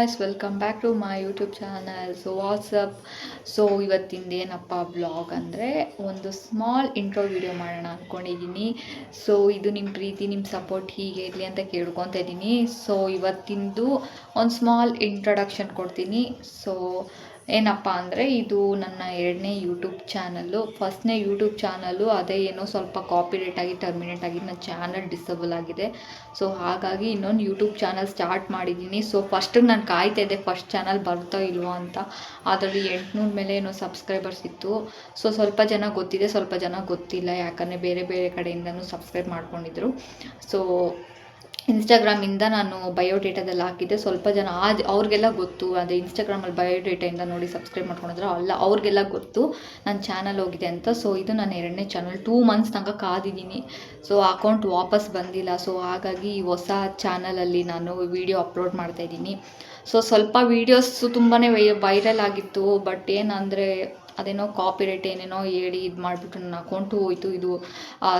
guys, welcome back to my YouTube channel. So what's up? So ಇವತ್ತಿಂದ ಏನಪ್ಪ vlog ಅಂದರೆ ಒಂದು ಸ್ಮಾಲ್ ಇಂಟ್ರೋ ವಿಡಿಯೋ ಮಾಡೋಣ ಅಂದ್ಕೊಂಡಿದ್ದೀನಿ. ಸೊ ಇದು ನಿಮ್ಮ ಪ್ರೀತಿ ನಿಮ್ಮ ಸಪೋರ್ಟ್ ಹೀಗೆ ಇರಲಿ ಅಂತ ಕೇಳ್ಕೊತಾ ಇದ್ದೀನಿ. ಸೊ ಇವತ್ತಿಂದು ಒಂದು ಸ್ಮಾಲ್ ಇಂಟ್ರೊಡಕ್ಷನ್ ಕೊಡ್ತೀನಿ. ಸೊ ಏನಪ್ಪ ಅಂದರೆ ಇದು ನನ್ನ 2ನೇ ಯೂಟ್ಯೂಬ್ ಚಾನಲ್ಲು. ಫಸ್ಟ್ನೇ ಯೂಟ್ಯೂಬ್ ಚಾನಲ್ಲು ಅದೇ ಏನೋ ಸ್ವಲ್ಪ ಕಾಪಿರೈಟ್ ಆಗಿ ಟರ್ಮಿನೇಟ್ ಆಗಿ ನನ್ನ ಚಾನಲ್ ಡಿಸೇಬಲ್ ಆಗಿದೆ. ಸೊ ಹಾಗಾಗಿ ಇನ್ನೊಂದು ಯೂಟ್ಯೂಬ್ ಚಾನಲ್ ಸ್ಟಾರ್ಟ್ ಮಾಡಿದ್ದೀನಿ. ಸೊ ಫಸ್ಟಿಗೆ ನಾನು ಕಾಯ್ತಾ ಇದ್ದೆ ಫಸ್ಟ್ ಚಾನಲ್ ಬರ್ತೋ ಇಲ್ವೋ ಅಂತ. ಅದರಲ್ಲಿ 800 ಮೇಲೆ ಏನೋ ಸಬ್ಸ್ಕ್ರೈಬರ್ಸ್ ಇತ್ತು. ಸೊ ಸ್ವಲ್ಪ ಜನ ಗೊತ್ತಿದೆ, ಸ್ವಲ್ಪ ಜನ ಗೊತ್ತಿಲ್ಲ, ಯಾಕಂದರೆ ಬೇರೆ ಬೇರೆ ಕಡೆಯಿಂದನೂ ಸಬ್ಸ್ಕ್ರೈಬ್ ಮಾಡ್ಕೊಂಡಿದ್ರು. ಸೊ ಇನ್ಸ್ಟಾಗ್ರಾಮಿಂದ ನಾನು ಬಯೋಡೇಟಾದಲ್ಲಿ ಹಾಕಿದ್ದೆ. ಸ್ವಲ್ಪ ಜನ ಅವ್ರಿಗೆಲ್ಲ ಗೊತ್ತು, ಅದೇ ಇನ್ಸ್ಟಾಗ್ರಾಮಲ್ಲಿ ಬಯೋಡೇಟಾಯಿಂದ ನೋಡಿ ಸಬ್ಸ್ಕ್ರೈಬ್ ಮಾಡ್ಕೊಂಡಿದ್ರು ಅಲ್ಲ, ಅವ್ರಿಗೆಲ್ಲ ಗೊತ್ತು ನನ್ನ ಚಾನಲ್ ಹೋಗಿದೆ ಅಂತ. ಸೊ ಇದು ನನ್ನ 2ನೇ ಚಾನಲ್. 2 ಮಂತ್ಸ್ ತನಕ ಕಾದಿದ್ದೀನಿ. ಸೊ ಅಕೌಂಟ್ ವಾಪಸ್ ಬಂದಿಲ್ಲ. ಸೊ ಹಾಗಾಗಿ ಈ ಹೊಸ ಚಾನಲಲ್ಲಿ ನಾನು ವೀಡಿಯೋ ಅಪ್ಲೋಡ್ ಮಾಡ್ತಾಯಿದ್ದೀನಿ. ಸೊ ಸ್ವಲ್ಪ ವೀಡಿಯೋಸು ತುಂಬಾ ವೈರಲ್ ಆಗಿತ್ತು. ಬಟ್ ಏನಂದರೆ ಅದೇನೋ ಕಾಪಿರೈಟ್ ಏನೇನೋ ಹೇಳಿ ಇದು ಮಾಡಿಬಿಟ್ಟು ನನ್ನ ಅಕೌಂಟು ಹೋಯಿತು ಇದು.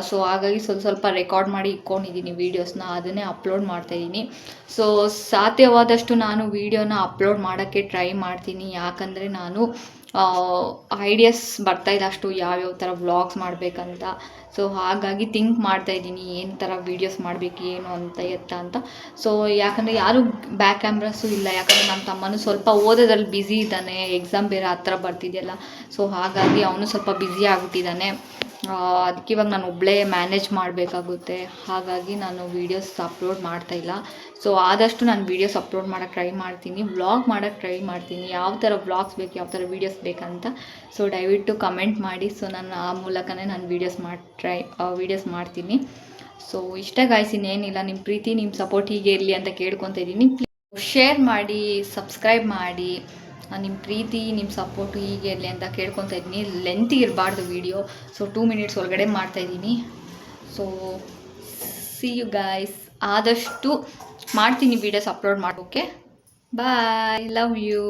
ಸೊ ಹಾಗಾಗಿ ಸ್ವಲ್ಪ ರೆಕಾರ್ಡ್ ಮಾಡಿ ಇಟ್ಕೊಂಡಿದ್ದೀನಿ ವೀಡಿಯೋಸ್ನ, ಅದನ್ನೇ ಅಪ್ಲೋಡ್ ಮಾಡ್ತಾಯಿದ್ದೀನಿ. ಸೊ ಸಾಧ್ಯವಾದಷ್ಟು ನಾನು ವೀಡಿಯೋನ ಅಪ್ಲೋಡ್ ಮಾಡೋಕ್ಕೆ ಟ್ರೈ ಮಾಡ್ತೀನಿ. ಯಾಕಂದರೆ ನಾನು ಐಡಿಯಾಸ್ ಬರ್ತಾಯಿಲ್ಲ ಅಷ್ಟು ಯಾವ್ಯಾವ ಥರ ವ್ಲಾಗ್ಸ್ ಮಾಡಬೇಕಂತ. ಸೊ ಹಾಗಾಗಿ ಥಿಂಕ್ ಮಾಡ್ತಾಯಿದ್ದೀನಿ ಏನು ಥರ ವೀಡಿಯೋಸ್ ಮಾಡಬೇಕು ಏನು ಅಂತ ಅಂತ. ಸೊ ಯಾಕಂದರೆ ಯಾರೂ ಬ್ಯಾಕ್ ಕ್ಯಾಮ್ರಾಸು ಇಲ್ಲ, ಯಾಕಂದರೆ ನಮ್ಮ ತಮ್ಮನೂ ಸ್ವಲ್ಪ ಓದೋದ್ರಲ್ಲಿ ಬ್ಯುಸಿ ಇದ್ದಾನೆ. ಎಕ್ಸಾಮ್ ಬೇರೆ ಹತ್ರ ಬರ್ತಿದೆಯಲ್ಲ. ಸೊ ಹಾಗಾಗಿ ಅವನು ಸ್ವಲ್ಪ ಬ್ಯುಸಿ ಆಗಿಬಿಟ್ಟಿದ್ದಾನೆ. ಅದಕ್ಕೆ ಇವಾಗ ನಾನು ಒಬ್ಬಳೇ ಮ್ಯಾನೇಜ್ ಮಾಡಬೇಕಾಗುತ್ತೆ. ಹಾಗಾಗಿ ನಾನು ವೀಡಿಯೋಸ್ ಅಪ್ಲೋಡ್ ಮಾಡ್ತಾಯಿಲ್ಲ. ಸೊ ಆದಷ್ಟು ನಾನು ವೀಡಿಯೋಸ್ ಅಪ್ಲೋಡ್ ಮಾಡೋಕ್ಕೆ ಟ್ರೈ ಮಾಡ್ತೀನಿ, ವ್ಲಾಗ್ ಮಾಡೋಕ್ಕೆ ಟ್ರೈ ಮಾಡ್ತೀನಿ. ಯಾವ ಥರ ವ್ಲಾಗ್ಸ್ ಬೇಕು, ಯಾವ ಥರ ವೀಡಿಯೋಸ್ ಬೇಕಂತ ಸೊ ದಯವಿಟ್ಟು ಕಮೆಂಟ್ ಮಾಡಿ. ಸೊ ನಾನು ಆ ಮೂಲಕನೇ ನಾನು ವೀಡಿಯೋಸ್ ಮಾಡ್ತೀನಿ. ಸೊ ಇಷ್ಟ ಗಾಯ್ಸ್, ಇನ್ನೇನಿಲ್ಲ. ನಿಮ್ಮ ಪ್ರೀತಿ ನಿಮ್ಮ ಸಪೋರ್ಟ್ ಹೀಗೆ ಇರಲಿ ಅಂತ ಕೇಳ್ಕೊತಾ ಇದ್ದೀನಿ. ಶೇರ್ ಮಾಡಿ, ಸಬ್ಸ್ಕ್ರೈಬ್ ಮಾಡಿ. ನಿಮ್ಮ ಪ್ರೀತಿ ನಿಮ್ಮ ಸಪೋರ್ಟು ಹೀಗೆ ಇರಲಿ ಅಂತ ಕೇಳ್ಕೊತಾ ಇದ್ದೀನಿ. ಲೆಂತ್ ಇರಬಾರ್ದು ವೀಡಿಯೋ. ಸೊ 2 ಮಿನಿಟ್ಸ್ ಒಳಗಡೆ ಮಾಡ್ತಾಯಿದ್ದೀನಿ. So see you guys. ಆದಷ್ಟು ಮಾಡ್ತೀನಿ ವೀಡಿಯೋಸ್ ಅಪ್ಲೋಡ್ ಮಾಡೋಕ್ಕೆ. Bye, love you.